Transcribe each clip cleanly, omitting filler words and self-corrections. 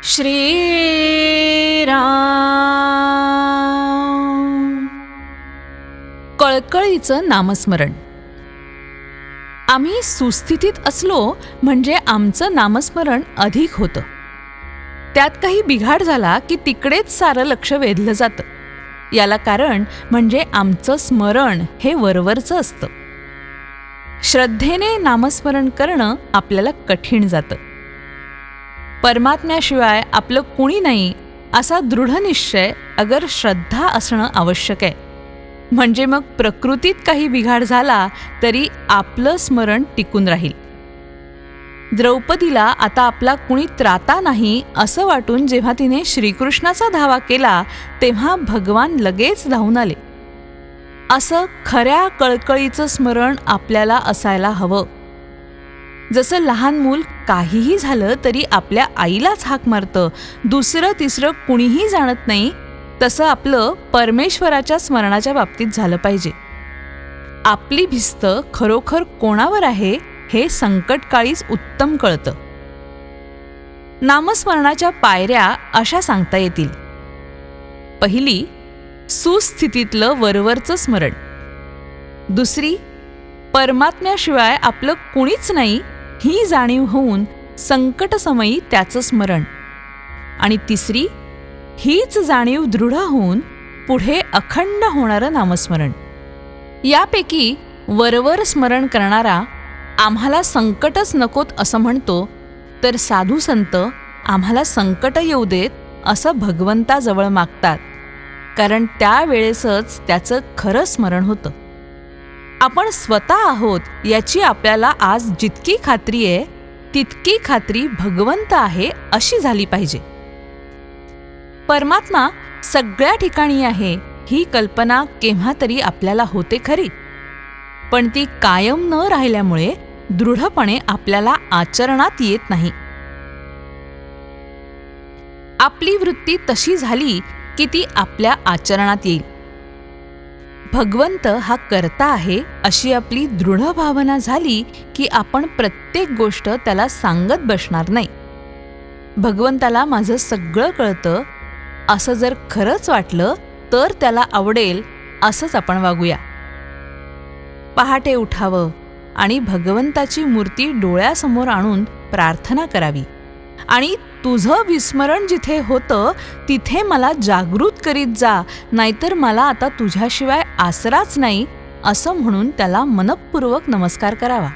श्रीराम. कळकळीचं नामस्मरण. आम्ही सुस्थितीत असलो म्हणजे आमचं नामस्मरण अधिक होतं. त्यात काही बिघाड झाला की तिकडेच सारं लक्ष वेधलं जातं. याला कारण म्हणजे आमचं स्मरण हे वरवरचं असतं. श्रद्धेने नामस्मरण करणं आपल्याला कठीण जातं. परमात्म्याशिवाय आपलं कुणी नाही असा दृढ निश्चय अगर श्रद्धा असणं आवश्यक आहे. म्हणजे मग प्रकृतीत काही बिघाड झाला तरी आपलं स्मरण टिकून राहील. द्रौपदीला आता आपला कुणी त्राता नाही असं वाटून जेव्हा तिने श्रीकृष्णाचा धावा केला तेव्हा भगवान लगेच धावून आले. असं खऱ्या कळकळीचं स्मरण आपल्याला असायला हवं. जसं लहान मूल काहीही झालं तरी आपल्या आईलाच हाक मारतं, दुसरं तिसरं कुणीही जाणत नाही, तसं आपलं परमेश्वराच्या स्मरणाच्या बाबतीत झालं पाहिजे. आपली भिस्त खरोखर कोणावर आहे हे संकटकाळीच उत्तम कळतं. नामस्मरणाच्या पायऱ्या अशा सांगता येतील. पहिली, सुस्थितीतलं वरवरचं स्मरण. दुसरी, परमात्म्याशिवाय आपलं कुणीच नाही ही जाणीव होऊन संकटसमयी त्याचं स्मरण. आणि तिसरी, हीच जाणीव दृढ होऊन पुढे अखंड होणारं नामस्मरण. यापैकी वरवर स्मरण करणारा आम्हाला संकटच नकोत असं म्हणतो, तर साधू संत आम्हाला संकट येऊ देत असं भगवंताजवळ मागतात, कारण त्यावेळेसच त्याचं खरं स्मरण होतं. आपण स्वतः आहोत याची आपल्याला आज जितकी खात्री आहे तितकी खात्री भगवंत आहे अशी झाली पाहिजे. परमात्मा सगळ्या ठिकाणी आहे ही कल्पना केव्हा तरी आपल्याला होते खरी, पण ती कायम न राहिल्यामुळे दृढपणे आपल्याला आचरणात येत नाही. आपली वृत्ती तशी झाली की ती आपल्या आचरणात येईल. भगवंत हा कर्ता आहे अशी आपली दृढ भावना झाली की आपण प्रत्येक गोष्ट त्याला सांगत बसणार नाही. भगवंताला माझं सगळं कळतं असं जर खरंच वाटलं तर त्याला आवडेल असंच आपण वागूया. पहाटे उठावं आणि भगवंताची मूर्ती डोळ्यासमोर आणून प्रार्थना करावी आणि तुझं विस्मरण जिथे होतं तिथे मला जागृत करीत जा, नाहीतर मला आता तुझ्याशिवाय आसराच नाही असं म्हणून त्याला मनःपूर्वक नमस्कार करावा.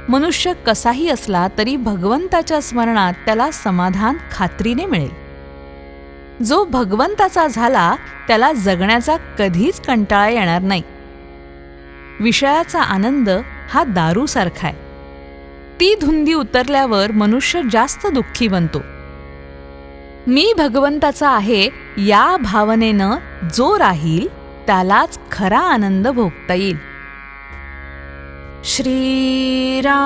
मनुष्य कसाही असला तरी भगवंताच्या स्मरणात त्याला समाधान खात्रीने मिळेल. जो भगवंताचा झाला त्याला जगण्याचा कधीच कंटाळा येणार नाही. विषयाचा आनंद हा दारूसारखा आहे. ती धुंदी उतरल्यावर मनुष्य जास्त दुःखी बनतो. मी भगवंताचा आहे या भावनेनं जो राहील त्यालाच खरा आनंद भोगता येईल. श्रीराम.